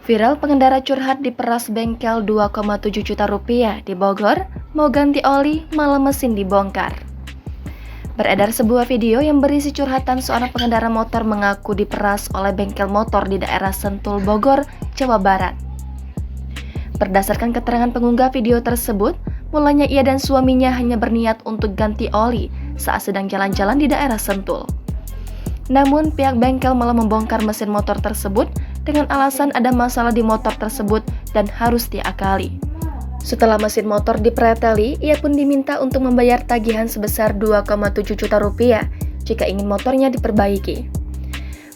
Viral pengendara curhat diperas bengkel 2,7 juta rupiah di Bogor, mau ganti oli malah mesin dibongkar. Beredar sebuah video yang berisi curhatan seorang pengendara motor mengaku diperas oleh bengkel motor di daerah Sentul, Bogor, Jawa Barat. Berdasarkan keterangan pengunggah video tersebut, mulanya ia dan suaminya hanya berniat untuk ganti oli saat sedang jalan-jalan di daerah Sentul. Namun pihak bengkel malah membongkar mesin motor tersebut dengan alasan ada masalah di motor tersebut dan harus diakali. Setelah mesin motor dipreteli, ia pun diminta untuk membayar tagihan sebesar 2,7 juta rupiah jika ingin motornya diperbaiki.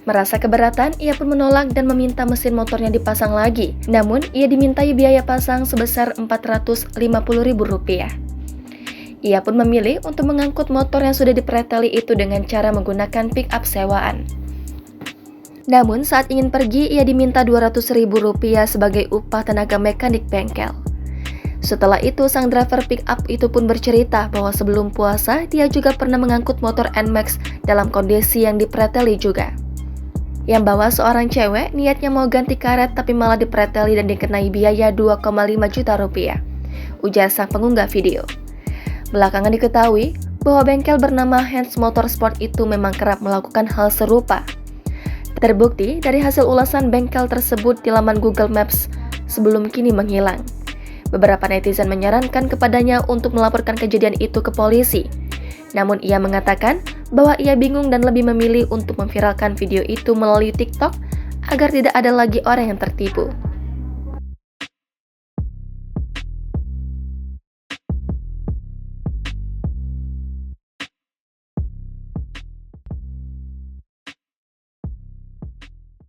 Merasa keberatan, ia pun menolak dan meminta mesin motornya dipasang lagi. Namun, ia dimintai biaya pasang sebesar Rp450.000. Ia pun memilih untuk mengangkut motor yang sudah dipreteli itu dengan cara menggunakan pick-up sewaan. Namun, saat ingin pergi, ia diminta Rp200.000 sebagai upah tenaga mekanik bengkel. Setelah itu, sang driver pick-up itu pun bercerita bahwa sebelum puasa, dia juga pernah mengangkut motor NMAX dalam kondisi yang dipreteli juga. Yang bawa seorang cewek, niatnya mau ganti karet tapi malah dipreteli dan dikenai biaya 2,5 juta rupiah, ujar sang pengunggah video. Belakangan diketahui bahwa bengkel bernama Hands Motorsport itu memang kerap melakukan hal serupa. Terbukti dari hasil ulasan bengkel tersebut di laman Google Maps sebelum kini menghilang. Beberapa netizen menyarankan kepadanya untuk melaporkan kejadian itu ke polisi. Namun ia mengatakan bahwa ia bingung dan lebih memilih untuk memviralkan video itu melalui TikTok agar tidak ada lagi orang yang tertipu.